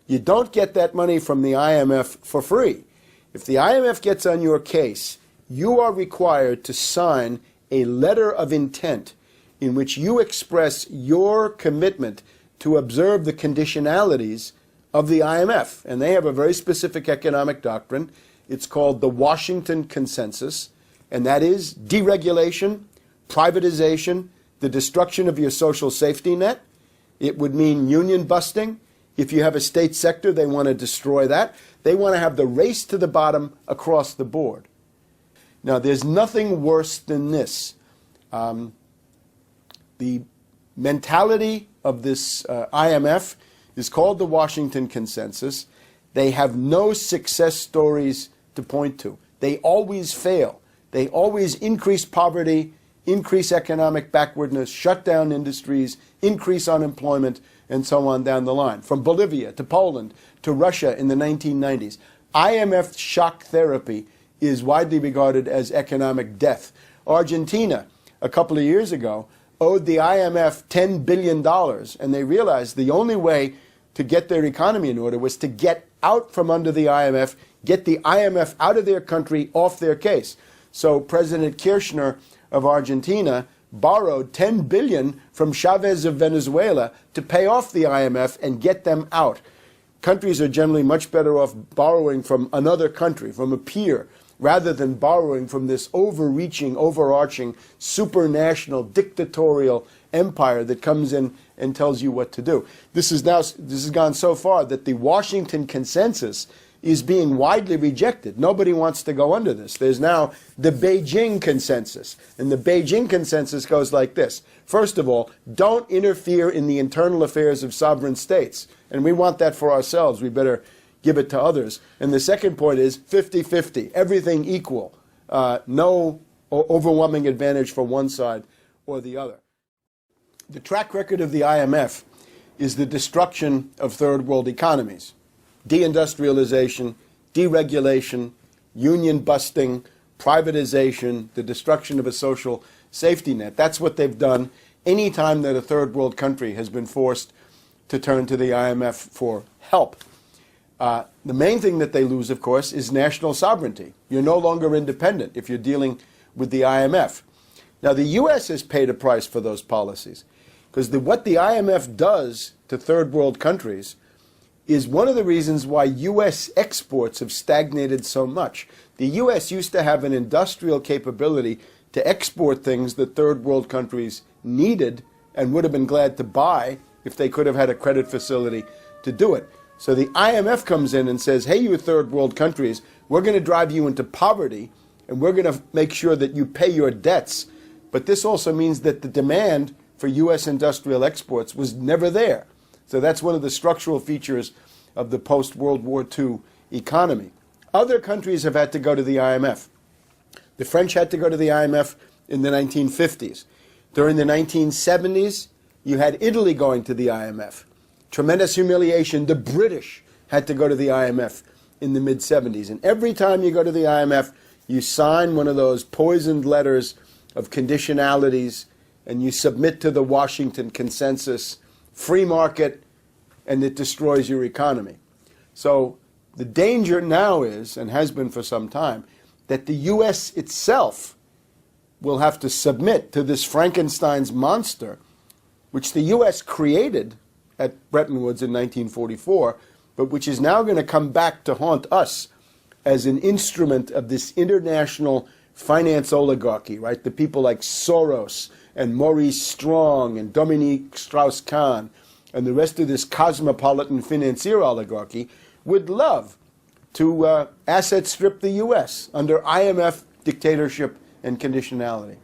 You don't get that money from the IMF for free. If the IMF gets on your case, you are required to sign a letter of intent in which you express your commitment to observe the conditionalities of the IMF. And they have a very specific economic doctrine. It's called the Washington Consensus, and that is deregulation, privatization, the destruction of your social safety net. It would mean union busting. If you have a state sector, they want to destroy that. They want to have the race to the bottom across the board. Now, there's nothing worse than this. The mentality of this IMF is called the Washington Consensus. They have no success stories to point to. They always fail. They always increase poverty, increase economic backwardness, shut down industries, increase unemployment, and so on down the line. From Bolivia to Poland to Russia in the 1990s. IMF shock therapy is widely regarded as economic death. Argentina, a couple of years ago, owed the IMF $10 billion, and they realized the only way to get their economy in order was to get out from under the IMF, get the IMF out of their country, off their case. So President Kirchner of Argentina borrowed $10 billion from Chavez of Venezuela to pay off the IMF and get them out. Countries are generally much better off borrowing from another country, from a peer, rather than borrowing from this overreaching, overarching, supranational, dictatorial empire that comes in and tells you what to do. This has gone so far that the Washington Consensus is being widely rejected. Nobody wants to go under this. There's now the Beijing Consensus. And the Beijing Consensus goes like this. First of all, don't interfere in the internal affairs of sovereign states. And we want that for ourselves. We better give it to others. And the second point is 50-50, everything equal. No overwhelming advantage for one side or the other. The track record of the IMF is the destruction of third world economies. Deindustrialization, deregulation, union busting, privatization, the destruction of a social safety net. That's what they've done any time that a third world country has been forced to turn to the IMF for help. The main thing that they lose, of course, is national sovereignty. You're no longer independent if you're dealing with the IMF. Now, the U.S. has paid a price for those policies, because what the IMF does to third world countries is one of the reasons why U.S. exports have stagnated so much. The U.S. used to have an industrial capability to export things that third world countries needed and would have been glad to buy if they could have had a credit facility to do it. So the IMF comes in and says, hey, you third world countries, we're going to drive you into poverty, and we're going to make sure that you pay your debts. But this also means that the demand for U.S. industrial exports was never there. So that's one of the structural features of the post-World War II economy. Other countries have had to go to the IMF. The French had to go to the IMF in the 1950s. During the 1970s, you had Italy going to the IMF. Tremendous humiliation. The British had to go to the IMF in the mid-70s. And every time you go to the IMF, you sign one of those poisoned letters of conditionalities, and you submit to the Washington Consensus, free market, and it destroys your economy. So the danger now is, and has been for some time, that the U.S. itself will have to submit to this Frankenstein's monster, which the U.S. created at Bretton Woods in 1944, but which is now going to come back to haunt us as an instrument of this international finance oligarchy, right? The people like Soros and Maurice Strong and Dominique Strauss-Kahn and the rest of this cosmopolitan financier oligarchy would love to asset strip the U.S. under IMF dictatorship and conditionality.